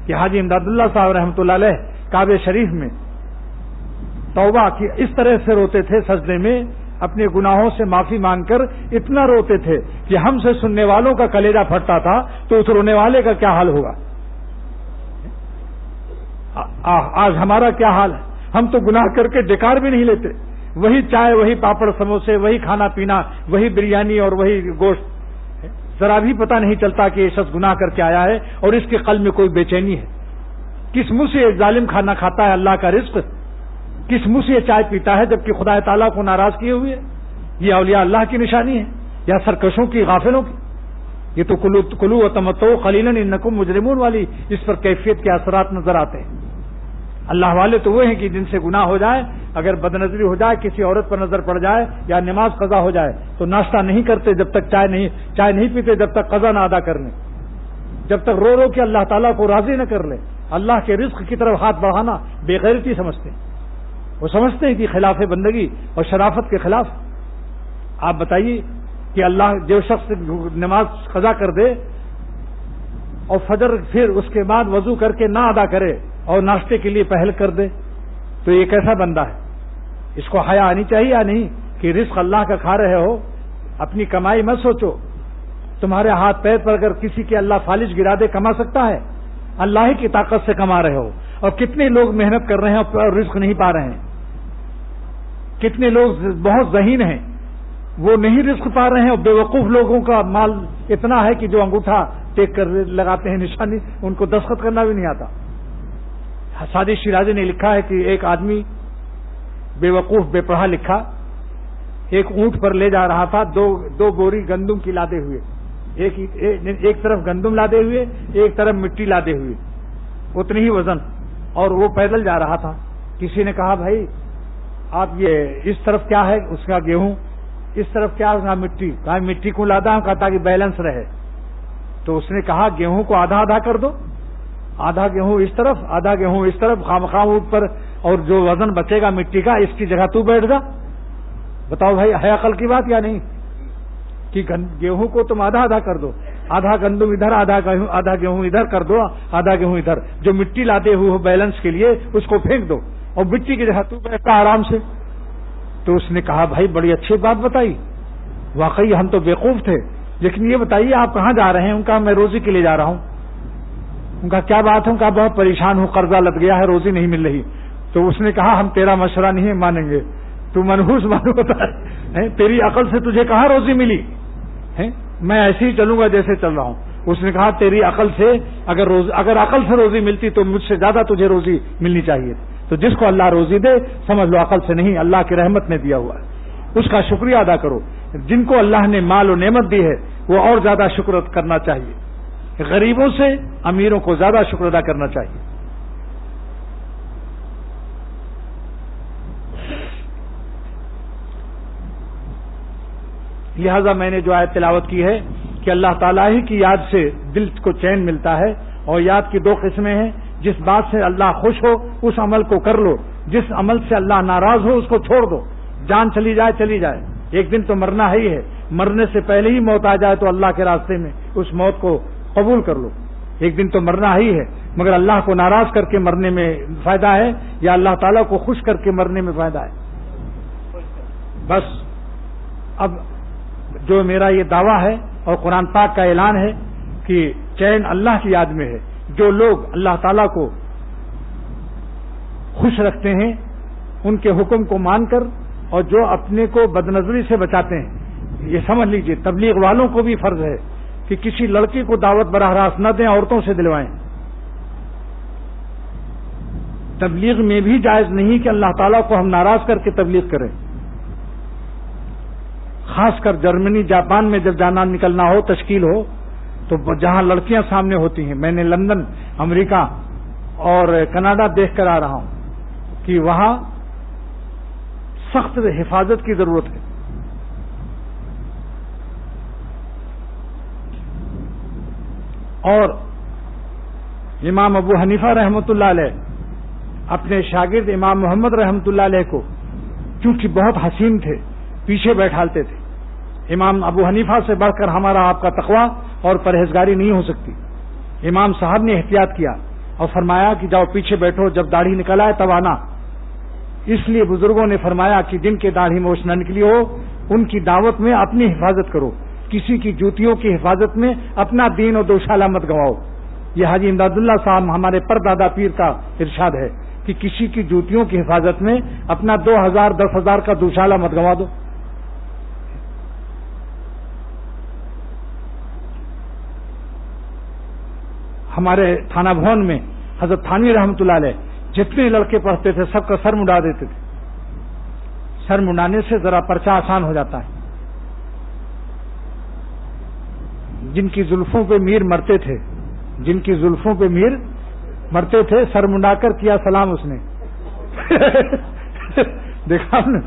کہ حاجی امداد اللہ صاحب رحمۃ اللہ علیہ کعبہ شریف میں توبہ کی اس طرح سے روتے تھے سجدے میں، اپنے گناہوں سے معافی مانگ کر اتنا روتے تھے کہ ہم سے سننے والوں کا کلیجہ پھٹتا تھا، تو اس رونے والے کا کیا حال ہوگا؟ آج ہمارا کیا حال ہے؟ ہم تو گناہ کر کے ڈکار بھی نہیں لیتے، وہی چائے، وہی پاپڑ سموسے، وہی کھانا پینا، وہی بریانی اور وہی گوشت، ذرا بھی پتہ نہیں چلتا کہ یہ شخص گناہ کر کے آیا ہے اور اس کے قلب میں کوئی بے چینی ہے۔ کس منہ سے ایک ظالم کھانا کھاتا ہے اللہ کا رزق، کس منہ سے یہ چائے پیتا ہے جبکہ خدا تعالیٰ کو ناراض کیے ہوئے ہے؟ یہ اولیاء اللہ کی نشانی ہے یا سرکشوں کی، غافلوں کی؟ یہ تو کلو و تمتعوا قلیلا انکم مجرمون والی اس پر کیفیت کے اثرات نظر آتے ہیں۔ اللہ والے تو وہ ہیں کہ جن سے گناہ ہو جائے، اگر بدنظری ہو جائے، کسی عورت پر نظر پڑ جائے یا نماز قضا ہو جائے تو ناشتہ نہیں کرتے جب تک چائے نہیں پیتے جب تک قضا نہ ادا کر لیں، جب تک رو رو کے اللہ تعالیٰ کو راضی نہ کر لیں۔ اللہ کے رزق کی طرف ہاتھ بڑھانا بے غیرتی سمجھتے ہیں، وہ سمجھتے ہیں کہ خلاف بندگی اور شرافت کے خلاف۔ آپ بتائیے کہ اللہ جو شخص نماز قضا کر دے اور فجر پھر اس کے بعد وضو کر کے نہ ادا کرے اور ناشتے کے لیے پہل کر دے تو یہ کیسا بندہ ہے؟ اس کو حیا آنی چاہیے یا نہیں کہ رزق اللہ کا کھا رہے ہو، اپنی کمائی مت سوچو۔ تمہارے ہاتھ پیر پر اگر کسی کے اللہ فالج گرا دے کما سکتا ہے؟ اللہ ہی کی طاقت سے کما رہے ہو، اور کتنے لوگ محنت کر رہے ہیں اور رزق نہیں پا رہے ہیں، کتنے لوگ بہت ذہین ہیں وہ نہیں رزق پا رہے ہیں، اور بے وقوف لوگوں کا مال اتنا ہے کہ جو انگوٹھا ٹیک کر لگاتے ہیں نشانی، ان کو دستخط کرنا بھی نہیں آتا۔ سعدی شیرازی نے لکھا ہے کہ ایک آدمی بے وقوف بے پڑھا لکھا ایک اونٹ پر لے جا رہا تھا دو بوری گندم کی لادے ہوئے، ایک طرف گندم لادے ہوئے، ایک طرف مٹی لادے ہوئے، اتنی ہی وزن، اور وہ پیدل جا رہا تھا۔ کسی نے کہا بھائی آپ یہ اس طرف کیا ہے؟ اس کا گیہوں، اس طرف کیا ہے؟ مٹی۔ کہا مٹی کو لادا ہوں، کہا تاکہ بیلنس رہے۔ تو اس نے کہا گیہوں کو آدھا آدھا کر دو، آدھا گیہوں اس طرف آدھا گیہوں اس طرف، خواہ اونٹ پر، اور جو وزن بچے گا مٹی کا اس کی جگہ تو بیٹھ جا۔ بتاؤ بھائی ہے عقل کی بات یا نہیں؟ کہ گیہوں کو تم آدھا آدھا کر دو، آدھا گندم ادھر آدھا گیہوں ادھر کر دو، آدھا گیہوں ادھر، جو مٹی لاتے ہوئے ہو بیلنس کے لیے اس کو پھینک دو اور مٹی کی جگہ تو بیٹھتا آرام سے۔ تو اس نے کہا بھائی بڑی اچھی بات بتائی، واقعی ہم تو بیوقوف تھے، لیکن یہ بتائیے آپ کہاں جا رہے ہیں؟ ان کا میں روزی کے لیے جا رہا ہوں۔ ان کا کیا بات ہے؟ ان کا بہت پریشان ہوں، قرضہ لگ گیا ہے، روزی نہیں مل رہی۔ تو اس نے کہا ہم تیرا مشورہ نہیں مانیں گے، تو منحوس معلوم ہوتا ہے، تیری عقل سے تجھے کہاں روزی ملی؟ میں ایسے ہی چلوں گا جیسے چل رہا ہوں۔ اس نے کہا تیری عقل سے اگر عقل سے روزی ملتی تو مجھ سے زیادہ تجھے روزی ملنی چاہیے۔ تو جس کو اللہ روزی دے سمجھ لو عقل سے نہیں، اللہ کی رحمت نے دیا ہوا ہے، اس کا شکریہ ادا کرو۔ جن کو اللہ نے مال و نعمت دی ہے وہ اور زیادہ شکر کرنا چاہیے، غریبوں سے امیروں کو زیادہ شکر ادا کرنا چاہیے۔ لہذا میں نے جو آیت تلاوت کی ہے کہ اللہ تعالیٰ ہی کی یاد سے دل کو چین ملتا ہے، اور یاد کی دو قسمیں ہیں، جس بات سے اللہ خوش ہو اس عمل کو کر لو، جس عمل سے اللہ ناراض ہو اس کو چھوڑ دو۔ جان چلی جائے چلی جائے، ایک دن تو مرنا ہی ہے، مرنے سے پہلے ہی موت آ جائے تو اللہ کے راستے میں اس موت کو قبول کر لو۔ ایک دن تو مرنا ہی ہے، مگر اللہ کو ناراض کر کے مرنے میں فائدہ ہے یا اللہ تعالیٰ کو خوش کر کے مرنے میں فائدہ ہے؟ بس اب جو میرا یہ دعویٰ ہے اور قرآن پاک کا اعلان ہے کہ چین اللہ کی یاد میں ہے، جو لوگ اللہ تعالیٰ کو خوش رکھتے ہیں ان کے حکم کو مان کر، اور جو اپنے کو بدنظری سے بچاتے ہیں، یہ سمجھ لیجئے تبلیغ والوں کو بھی فرض ہے کہ کسی لڑکی کو دعوت براہ راست نہ دیں، عورتوں سے دلوائیں۔ تبلیغ میں بھی جائز نہیں کہ اللہ تعالیٰ کو ہم ناراض کر کے تبلیغ کریں، خاص کر جرمنی جاپان میں جب جانا نکلنا ہو، تشکیل ہو، تو جہاں لڑکیاں سامنے ہوتی ہیں، میں نے لندن، امریکہ اور کینیڈا دیکھ کر آ رہا ہوں کہ وہاں سخت حفاظت کی ضرورت ہے۔ اور امام ابو حنیفہ رحمۃ اللہ علیہ اپنے شاگرد امام محمد رحمۃ اللہ علیہ کو چونکہ بہت حسین تھے پیچھے بیٹھالتے تھے۔ امام ابو حنیفہ سے بڑھ کر ہمارا آپ کا تقویٰ اور پرہیزگاری نہیں ہو سکتی۔ امام صاحب نے احتیاط کیا اور فرمایا کہ جاؤ پیچھے بیٹھو، جب داڑھی نکل آئے تب آنا۔ اس لیے بزرگوں نے فرمایا کہ جن کے داڑھی موچھ نہ نکلی ہو ان کی دعوت میں اپنی حفاظت کرو، کسی کی جوتیوں کی حفاظت میں اپنا دین اور دوشالہ مت گواؤ۔ یہ حاجی امداد اللہ صاحب ہمارے پردادا پیر کا ارشاد ہے کہ کسی کی جوتیوں کی حفاظت میں اپنا 2000 10,000 کا دوشالہ مت گوا دو۔ ہمارے تھانہ بھون میں حضرت تھانوی رحمۃ اللہ علیہ جتنے لڑکے پڑھتے تھے سب کا سر منڈا دیتے تھے۔ سر منڈانے سے ذرا پرچہ آسان ہو جاتا ہے۔ جن کی زلفوں پہ میر مرتے تھے، جن کی زلفوں پہ میر مرتے تھے، سر منڈا کر کیا سلام اس نے۔ دیکھا آپ نے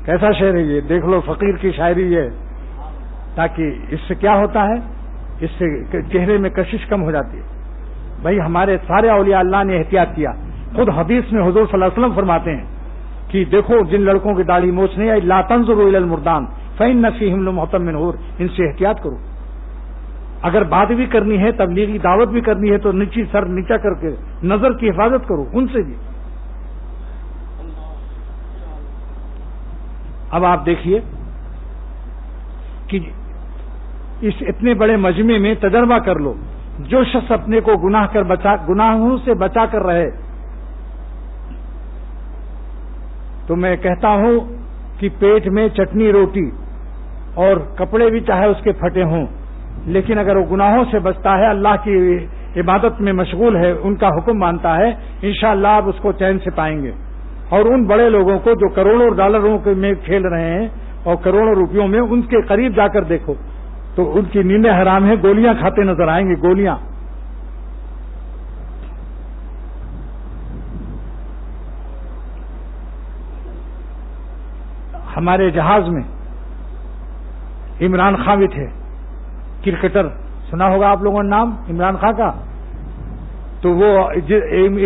کیسا شعر ہے یہ؟ دیکھ لو فقیر کی شاعری ہے، تاکہ اس سے کیا ہوتا ہے، اس سے چہرے میں کشش کم ہو جاتی ہے۔ بھائی ہمارے سارے اولیاء اللہ نے احتیاط کیا۔ خود حدیث میں حضور صلی اللہ علیہ وسلم فرماتے ہیں کہ دیکھو جن لڑکوں کی داڑھی موچھ نہیں آئی، لا تنظروا الی المردان فإن فیہم لمحتم من حور، ان سے احتیاط کرو۔ اگر بات بھی کرنی ہے، تبلیغی دعوت بھی کرنی ہے تو نیچی سر نیچا کر کے نظر کی حفاظت کرو ان سے بھی۔ اب آپ دیکھیے کہ اس اتنے بڑے مجمع میں تجربہ کر لو، جو شخص اپنے کو گناہوں سے بچا کر رہے، تو میں کہتا ہوں کہ پیٹ میں چٹنی روٹی اور کپڑے بھی چاہے اس کے پھٹے ہوں، لیکن اگر وہ گناہوں سے بچتا ہے، اللہ کی عبادت میں مشغول ہے، ان کا حکم مانتا ہے، انشاءاللہ آپ اس کو چین سے پائیں گے۔ اور ان بڑے لوگوں کو جو کروڑوں ڈالروں میں کھیل رہے ہیں اور کروڑوں روپیوں میں، ان کے قریب جا کر دیکھو تو ان کی نیندیں حرام ہیں، گولیاں کھاتے نظر آئیں گے، گولیاں۔ ہمارے جہاز میں عمران خان بھی تھے، کرکٹر، سنا ہوگا آپ لوگوں نے نام عمران خان کا۔ تو وہ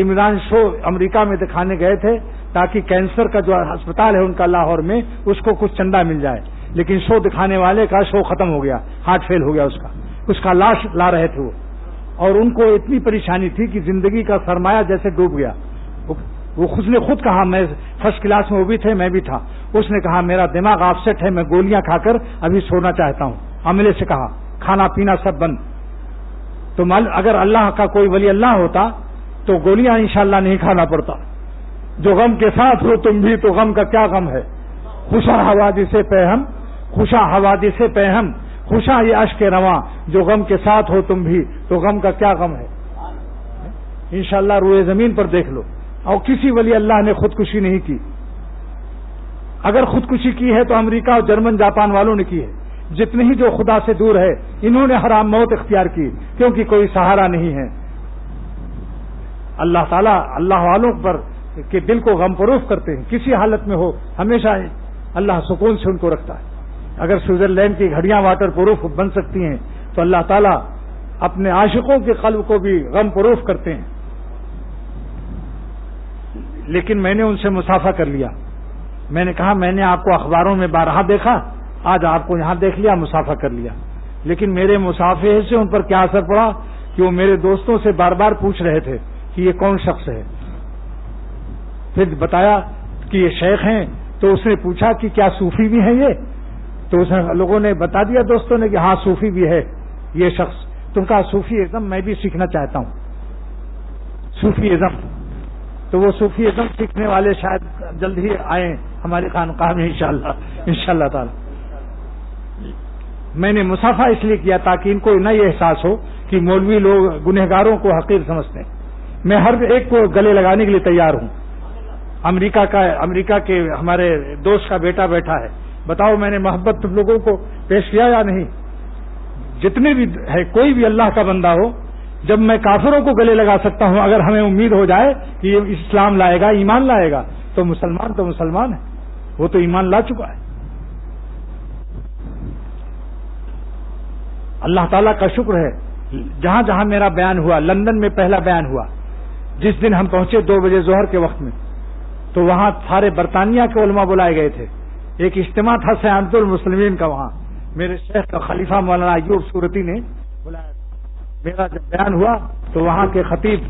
عمران شو امریکہ میں دکھانے گئے تھے تاکہ کینسر کا جو ہسپتال ہے ان کا لاہور میں، اس کو کچھ چندہ مل جائے، لیکن شو دکھانے والے کا شو ختم ہو گیا، ہارٹ فیل ہو گیا اس کا لاش لا رہے تھے وہ، اور ان کو اتنی پریشانی تھی کہ زندگی کا سرمایہ جیسے ڈوب گیا۔ وہ خود کہا، میں فرسٹ کلاس میں وہ بھی تھے، میں بھی تھا، اس نے کہا میرا دماغ آف سیٹ ہے، میں گولیاں کھا کر ابھی سونا چاہتا ہوں۔ عملے سے کہا کھانا پینا سب بند۔ تو اگر اللہ کا کوئی ولی اللہ ہوتا تو گولیاں انشاءاللہ نہیں کھانا پڑتا۔ جو غم کے ساتھ ہو تم بھی تو غم کا کیا غم ہے، خوشا حوادث پہم، خوشا حوادث پہم، خوشا یہ اشک رواں، جو غم کے ساتھ ہو تم بھی تو غم کا کیا غم ہے۔ انشاءاللہ روئے زمین پر دیکھ لو، اور کسی ولی اللہ نے خودکشی نہیں کی۔ اگر خودکشی کی ہے تو امریکہ اور جرمن جاپان والوں نے کی ہے۔ جتنے ہی جو خدا سے دور ہے انہوں نے حرام موت اختیار کی، کیونکہ کوئی سہارا نہیں ہے۔ اللہ تعالیٰ اللہ والوں پر کے دل کو غم فروخت کرتے ہیں، کسی حالت میں ہو ہمیشہ اللہ سکون سے ان کو رکھتا ہے۔ اگر سوئٹزرلینڈ کی گھڑیاں واٹر پروف بن سکتی ہیں تو اللہ تعالیٰ اپنے عاشقوں کے قلب کو بھی غم فروخت کرتے ہیں۔ لیکن میں نے ان سے مسافہ کر لیا، میں نے کہا میں نے آپ کو اخباروں میں بارہا دیکھا، آج آپ کو یہاں دیکھ لیا، مسافہ کر لیا، لیکن میرے مسافے سے ان پر کیا اثر پڑا کہ وہ میرے دوستوں سے بار بار پوچھ رہے تھے کہ یہ کون شخص ہے۔ پھر بتایا کہ یہ شیخ ہیں، تو اس نے پوچھا کہ کیا صوفی بھی ہیں یہ؟ تو اس لوگوں نے بتا دیا دوستوں نے کہ ہاں صوفی بھی ہے یہ شخص۔ تم کہا صوفی ازم میں بھی سیکھنا چاہتا ہوں، صوفی ازم۔ تو وہ صوفی ازم سیکھنے والے شاید جلد ہی آئیں ہماری خانقاہ میں انشاءاللہ تعالی۔ میں نے مسافہ اس لیے کیا تاکہ ان کو نہ یہ احساس ہو کہ مولوی لوگ گنہگاروں کو حقیر سمجھتے ہیں۔ میں ہر ایک کو گلے لگانے کے لیے تیار ہوں۔ امریکہ کے ہمارے دوست کا بیٹا بیٹھا ہے، بتاؤ میں نے محبت تم لوگوں کو پیش کیا یا نہیں؟ جتنے بھی ہے، کوئی بھی اللہ کا بندہ ہو، جب میں کافروں کو گلے لگا سکتا ہوں، اگر ہمیں امید ہو جائے کہ یہ اسلام لائے گا، ایمان لائے گا، تو مسلمان ہے، وہ تو ایمان لا چکا ہے۔ اللہ تعالیٰ کا شکر ہے، جہاں جہاں میرا بیان ہوا، لندن میں پہلا بیان ہوا جس دن ہم پہنچے 2 بجے ظہر کے وقت میں، تو وہاں سارے برطانیہ کے علماء بلائے گئے تھے، ایک اجتماع تھا سیادت المسلمین کا، وہاں میرے شیخ کا خلیفہ مولانا ایوب صورتی نے بلایا۔ میرا جب بیان ہوا تو وہاں کے خطیب